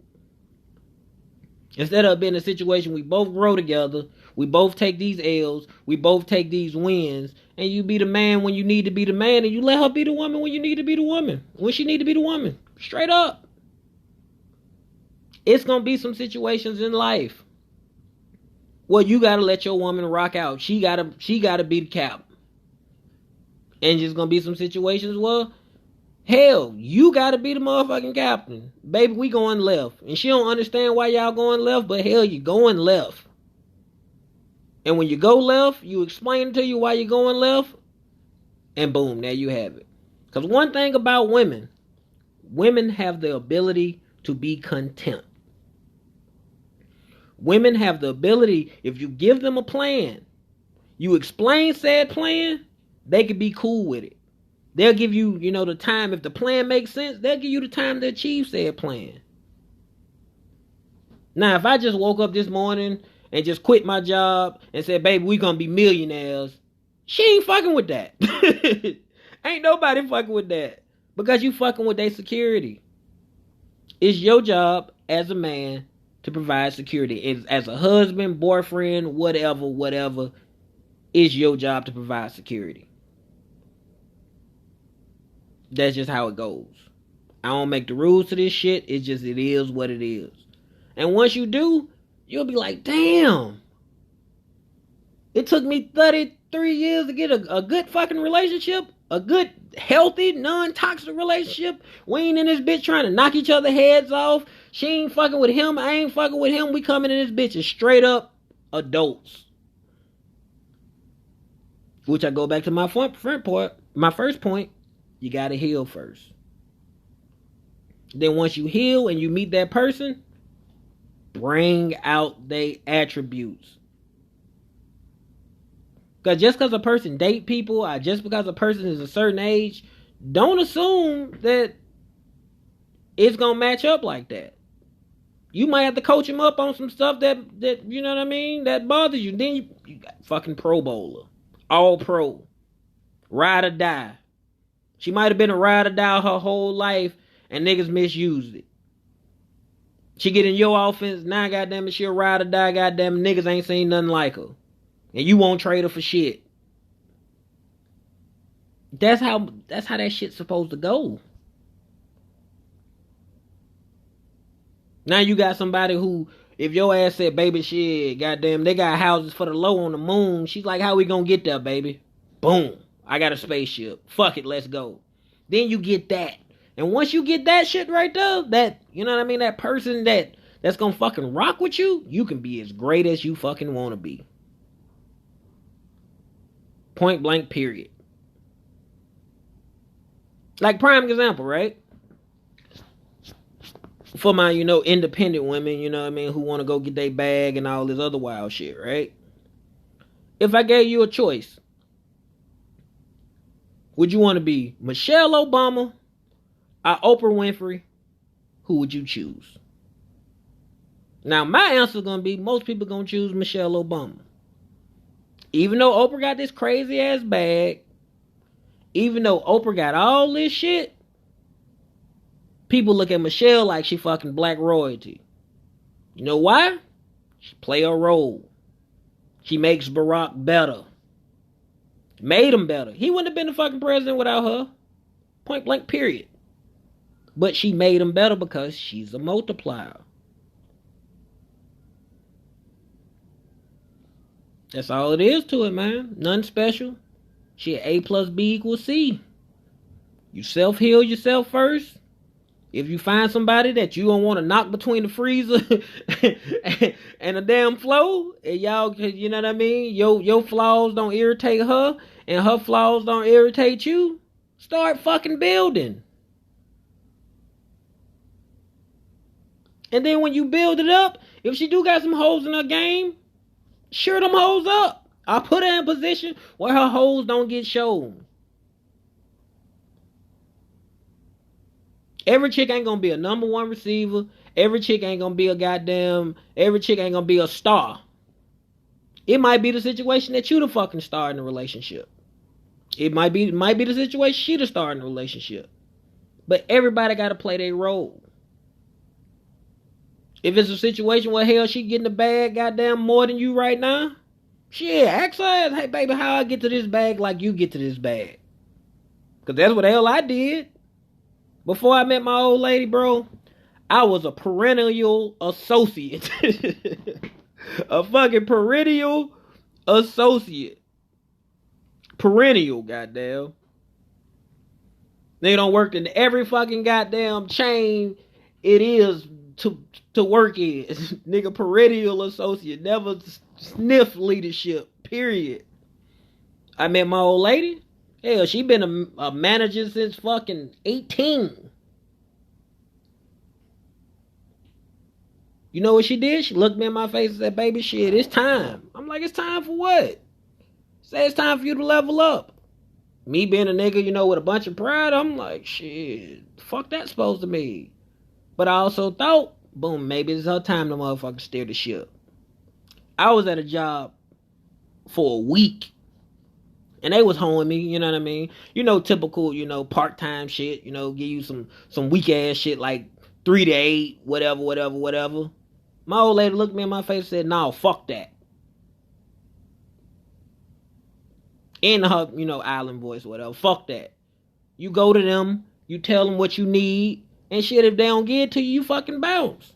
Instead of being a situation, we both grow together, we both take these L's, we both take these wins, and you be the man when you need to be the man, and you let her be the woman when you need to be the woman, when she need to be the woman. Straight up. It's going to be some situations in life where you got to let your woman rock out. She got to be the cap. And there's going to be some situations where, hell, you got to be the motherfucking captain. Baby, we going left. And she don't understand why y'all going left, but hell, you going left. And when you go left, you explain to you why you're going left, and boom, there you have it. Because one thing about women have the ability to be content. Women have the ability, if you give them a plan, you explain said plan, they can be cool with it. They'll give you, the time. If the plan makes sense, they'll give you the time to achieve said plan. Now, if I just woke up this morning and just quit my job and said, baby, we gonna be millionaires, she ain't fucking with that. Ain't nobody fucking with that. Because you fucking with their security. It's your job as a man to provide security. As a husband, boyfriend, whatever, it's your job to provide security. That's just how it goes. I don't make the rules to this shit. It is what it is. And once you do, you'll be like, damn. It took me 33 years to get a good fucking relationship. A good, healthy, non-toxic relationship. We ain't in this bitch trying to knock each other heads off. She ain't fucking with him. I ain't fucking with him. We coming in this bitch as straight up adults. Which I go back to my first point. You gotta heal first. Then once you heal and you meet that person, bring out their attributes. Because just because a person date people, or just because a person is a certain age, don't assume that it's going to match up like that. You might have to coach him up on some stuff that you know what I mean, that bothers you. Then you got fucking Pro Bowler. All pro. Ride or die. She might have been a ride or die her whole life, and niggas misused it. She get in your offense, now goddamn it, she a ride or die, goddamn niggas ain't seen nothing like her. And you won't trade her for shit. That's how that shit's supposed to go. Now you got somebody who, if your ass said, baby, shit, goddamn, they got houses for the low on the moon. She's like, how we gonna get there, baby? Boom. I got a spaceship. Fuck it, let's go. Then you get that. And once you get that shit right there, that, you know what I mean, that person that's gonna fucking rock with you, you can be as great as you fucking wanna be. Point blank, period. Like, prime example, right? For my, independent women, you know what I mean, who want to go get their bag and all this other wild shit, right? If I gave you a choice, would you want to be Michelle Obama or Oprah Winfrey? Who would you choose? Now, my answer is going to be, most people going to choose Michelle Obama. Even though Oprah got this crazy ass bag, even though Oprah got all this shit, people look at Michelle like she fucking black royalty. You know why? She play a role. She makes Barack better. Made him better. He wouldn't have been the fucking president without her. Point blank, period. But she made him better because she's a multiplier. That's all it is to it, man. Nothing special. Shit, A plus B equals C. You self-heal yourself first. If you find somebody that you don't want to knock between the freezer and a damn flow, and y'all, you know what I mean? Your flaws don't irritate her, and her flaws don't irritate you, start fucking building. And then when you build it up, if she do got some holes in her game, sure them holes up. I'll put her in a position where her holes don't get shown. Every chick ain't gonna be a number one receiver. Every chick ain't gonna be a star. It might be the situation that you the fucking star in the relationship. It might be the situation she the star in the relationship. But everybody gotta play their role. If it's a situation where hell she getting the bag goddamn more than you right now, shit, ask her, hey baby, how I get to this bag like you get to this bag? Cause that's what the hell I did. Before I met my old lady, bro, I was a perennial associate. A fucking perennial associate. Perennial, goddamn. They don't work in every fucking goddamn chain it is to work in. Nigga, perennial associate. Never sniff leadership, period. I met my old lady. Hell, she been a manager since fucking 18. You know what she did? She looked me in my face and said, baby, shit, it's time. I'm like, it's time for what? Say it's time for you to level up. Me being a nigga, with a bunch of pride, I'm like, shit, fuck that supposed to mean. But I also thought, boom, maybe it's her time to motherfucking steer the ship. I was at a job for a week. And they was hoeing me, you know what I mean? Typical, part-time shit, give you some weak-ass shit like 3 to 8, whatever. My old lady looked me in my face and said, "No, fuck that." In her, island voice or whatever. Fuck that. You go to them, you tell them what you need, and shit, if they don't get it to you, you fucking bounce.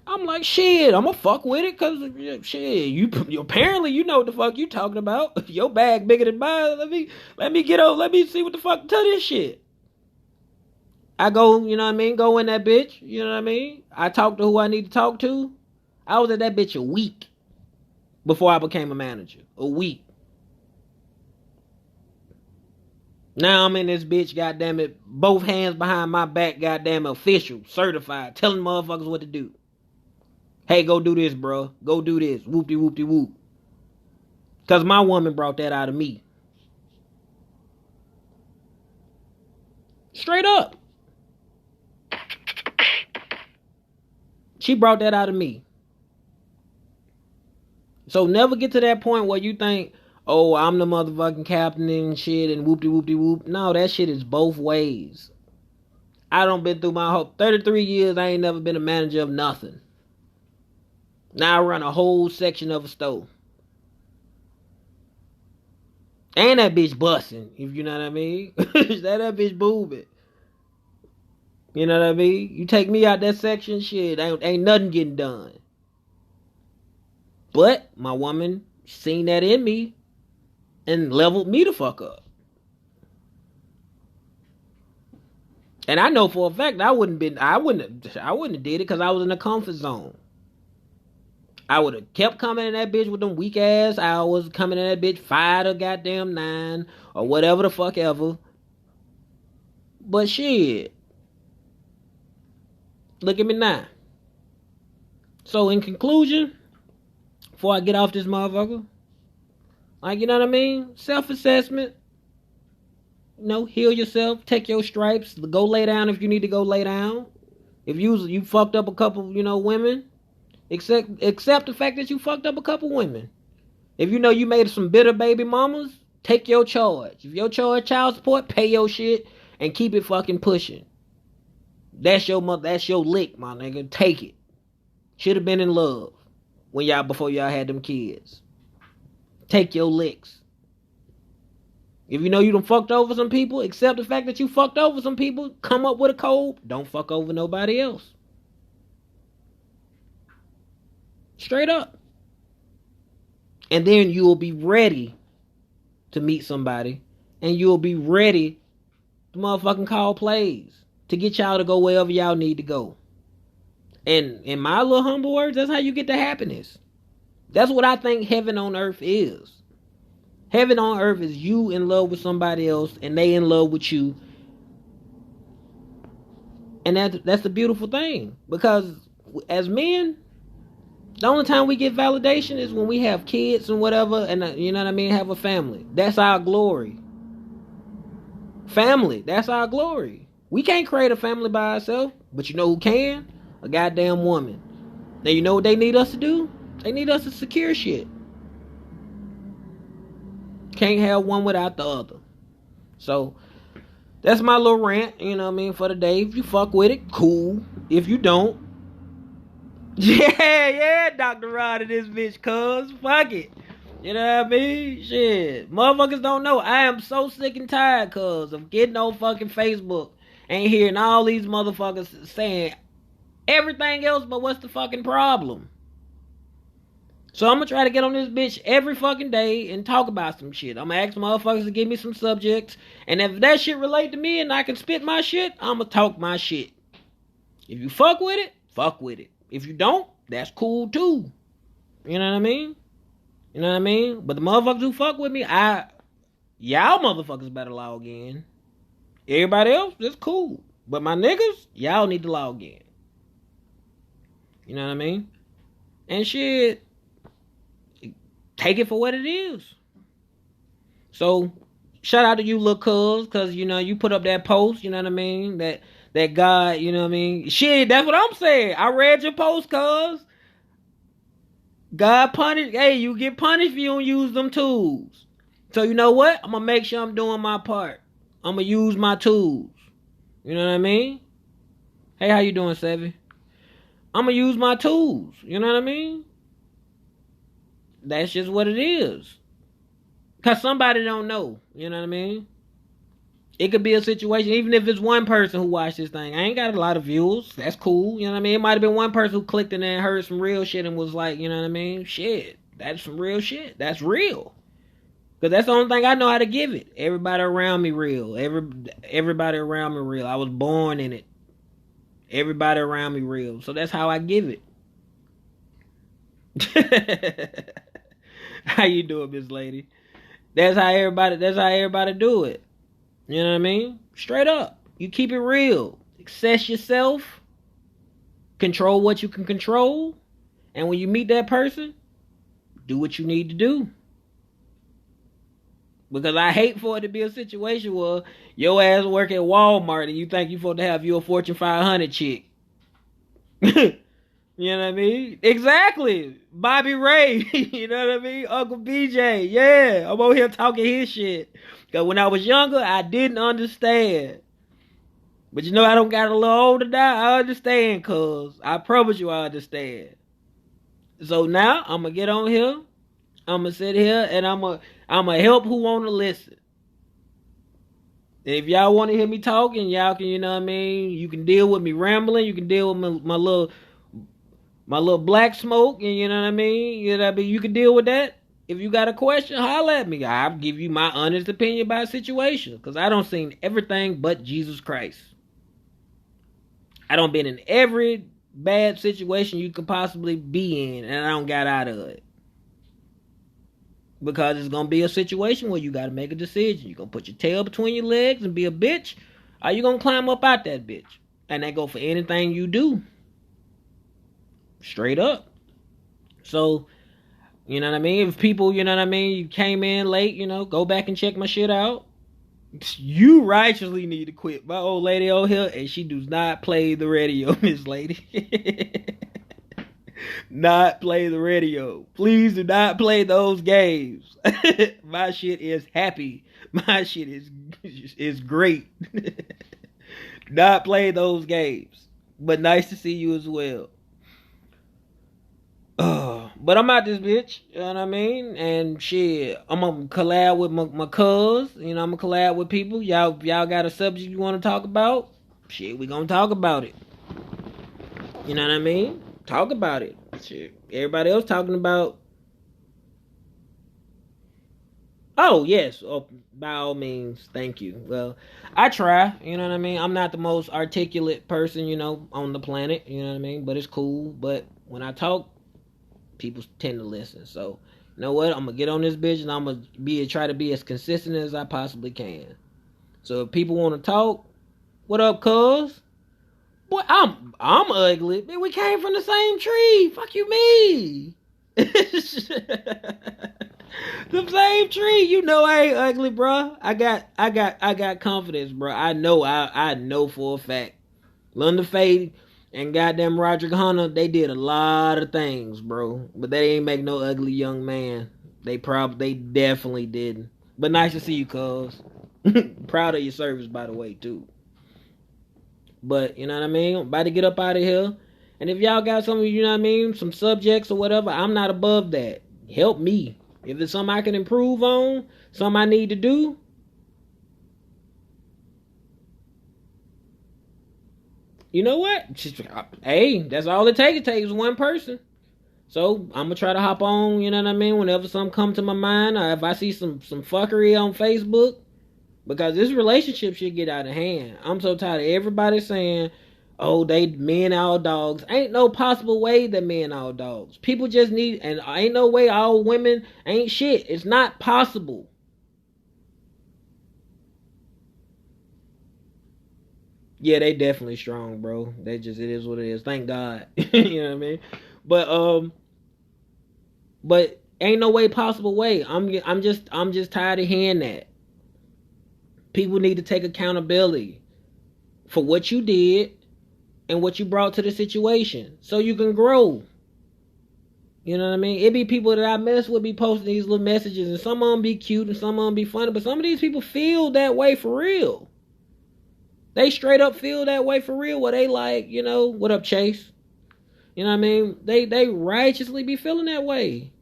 I'm like, shit, I'ma fuck with it, cause shit, you apparently you know what the fuck you talking about. Your bag bigger than mine. Let me get over, let me see what the fuck to this shit. I go, go in that bitch, I talk to who I need to talk to. I was at that bitch a week before I became a manager. A week. Now I'm in this bitch, goddamn it, both hands behind my back, goddamn official, certified, telling motherfuckers what to do. Hey, go do this, bro. Go do this. Whoop-de whoop-de whoop. Because my woman brought that out of me. Straight up. She brought that out of me. So never get to that point where you think, oh, I'm the motherfucking captain and shit and whoop-de whoop-de whoop. No, that shit is both ways. I done been through my whole 33 years. I ain't never been a manager of nothing. Now I run a whole section of a store. And that bitch busting, if you know what I mean. that bitch booming. You know what I mean? You take me out that section, shit, ain't nothing getting done. But my woman seen that in me and leveled me the fuck up. And I know for a fact I wouldn't have did it because I was in the comfort zone. I would have kept coming in that bitch with them weak ass hours, coming in that bitch 5 to goddamn 9 or whatever the fuck ever. But shit, look at me now. So in conclusion, before I get off this motherfucker, like, you know what I mean? Self-assessment. Heal yourself, take your stripes, go lay down if you need to go lay down. If you fucked up a couple, women, accept the fact that you fucked up a couple women. If you know you made some bitter baby mamas, take your charge. If your charge child support, pay your shit and keep it fucking pushing. That's your lick, my nigga. Take it. Should have been in love before y'all had them kids. Take your licks. If you know you done fucked over some people, accept the fact that you fucked over some people, come up with a code, don't fuck over nobody else. Straight up. And then you will be ready to meet somebody, and you'll be ready to motherfucking call plays to get y'all to go wherever y'all need to go. And in my little humble words, that's how you get the happiness. That's what I think heaven on earth is. Heaven on earth is you in love with somebody else and they in love with you. And that's the beautiful thing. Because as men, the only time we get validation is when we have kids and whatever, and you know what I mean, have a family. That's our glory. Family, that's our glory. We can't create a family by ourselves, but you know who can? A goddamn woman. Now you know what they need us to do? They need us to secure shit. Can't have one without the other. So that's my little rant, for the day. If you fuck with it, cool. If you don't, yeah, Dr. Rod in this bitch, cuz. Fuck it. You know what I mean? Shit. Motherfuckers don't know. I am so sick and tired, cuz, of getting on fucking Facebook and hearing all these motherfuckers saying everything else but what's the fucking problem. So I'm gonna try to get on this bitch every fucking day and talk about some shit. I'm gonna ask motherfuckers to give me some subjects. And if that shit relate to me and I can spit my shit, I'm gonna talk my shit. If you fuck with it, fuck with it. If you don't, that's cool too. You know what I mean? But the motherfuckers who fuck with me, y'all motherfuckers better log in. Everybody else, that's cool. But my niggas, y'all need to log in. You know what I mean? And shit, take it for what it is. So, shout out to you, little cuz, because, you put up that post, you know what I mean? That God, you know what I mean? Shit, that's what I'm saying. I read your post, cuz. God punish. Hey, you get punished if you don't use them tools. So, you know what? I'm going to make sure I'm doing my part. I'm going to use my tools. You know what I mean? Hey, how you doing, Savvy? I'm gonna use my tools. You know what I mean? That's just what it is. Cause somebody don't know. You know what I mean? It could be a situation, even if it's one person who watched this thing. I ain't got a lot of views. That's cool. You know what I mean? It might have been one person who clicked in there and heard some real shit and was like, you know what I mean? Shit. That's some real shit. That's real. Because that's the only thing I know how to give it. Everybody around me real. Everybody around me real. I was born in it. Everybody around me real. So that's how I give it. How you doing, Miss Lady? That's how everybody do it. You know what I mean? Straight up. You keep it real. Access yourself. Control what you can control. And when you meet that person, do what you need to do. Because I hate for it to be a situation where your ass work at Walmart and you think you supposed to have you a Fortune 500 chick. You know what I mean? Exactly. Bobby Ray. You know what I mean? Uncle BJ. Yeah. I'm over here talking his shit. Because when I was younger, I didn't understand. But you know, I don't got a little older now. I understand, cuz. I promise you I understand. So now, I'm going to get on here. I'm going to sit here and I'm going to help who want to listen. If y'all want to hear me talking, y'all can, you know what I mean? You can deal with me rambling. You can deal with my little black smoke, and you know what I mean? You know what I mean? You can deal with that. If you got a question, holler at me. I'll give you my honest opinion about a situation. Because I don't seen everything but Jesus Christ. I don't been in every bad situation you could possibly be in, and I don't got out of it. Because it's going to be a situation where you got to make a decision. You're going to put your tail between your legs and be a bitch, or you going to climb up out that bitch. And that go for anything you do. Straight up. So, you know what I mean? If people, you know what I mean, you came in late, you know, go back and check my shit out. You righteously need to quit. My old lady over here, and she does not play the radio, Miss Lady. Not play the radio. Please do not play those games. My shit is happy. My shit is great. Not play those games. But nice to see you as well. But I'm out this bitch, you know what I mean? And shit, I'm gonna collab with my cuz, you know, I'm gonna collab with people. Y'all got a subject you wanna talk about? Shit, we gonna talk about it. You know what I mean? Talk about it. Shit. Everybody else talking about. Oh, yes. Oh, by all means, thank you. Well, I try, you know what I mean? I'm not the most articulate person, you know, on the planet, you know what I mean? But it's cool. But when I talk, people tend to listen. So, you know what? I'm going to get on this bitch and I'm going to try to be as consistent as I possibly can. So if people want to talk, what up, cuz? Boy, I'm ugly. Man, we came from the same tree. Fuck you, me. The same tree. You know I ain't ugly, bro. I got confidence, bro. I know for a fact. London Fade and goddamn Roderick Hunter, they did a lot of things, bro. But they ain't make no ugly young man. They definitely didn't. But nice to see you, cuz. Proud of your service, by the way, too. But, you know what I mean? I'm about to get up out of here. And if y'all got some, you know what I mean, some subjects or whatever, I'm not above that. Help me. If it's something I can improve on, something I need to do, you know what? Hey, that's all it takes. It takes one person. So I'm gonna try to hop on, you know what I mean, whenever something comes to my mind, or if I see some fuckery on Facebook. Because this relationship should get out of hand. I'm so tired of everybody saying, oh, they men all dogs. Ain't no possible way that men all dogs. People just need, and ain't no way all women ain't shit. It's not possible. Yeah, they definitely strong, bro. It is what it is. Thank God. You know what I mean? But ain't no way possible way. I'm just tired of hearing that. People need to take accountability for what you did and what you brought to the situation so you can grow. You know what I mean? It be people that I mess with be posting these little messages, and some of them be cute and some of them be funny, but some of these people feel that way for real. They straight up feel that way for real, where they like, you know, what up, Chase? You know what I mean? They righteously be feeling that way.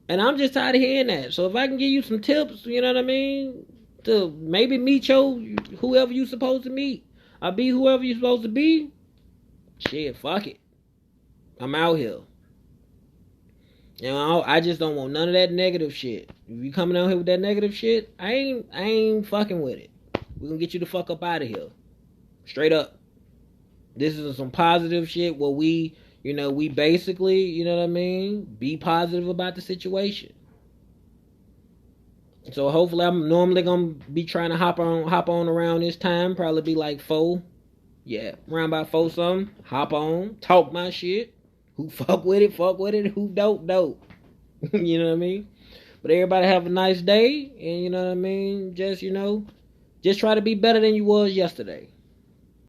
And I'm just tired of hearing that. So if I can give you some tips, you know what I mean, to maybe meet whoever you supposed to meet, or be whoever you supposed to be, shit, fuck it. I'm out here. You know, I just don't want none of that negative shit. If you coming out here with that negative shit, I ain't fucking with it. We gonna get you the fuck up out of here. Straight up. This is some positive shit where we basically, you know what I mean, be positive about the situation. So hopefully I'm normally gonna be trying to hop on around this time, probably be like 4. Yeah, around about 4 something. Hop on, talk my shit. Who fuck with it, who don't. You know what I mean? But everybody have a nice day, and you know what I mean? Just try to be better than you was yesterday.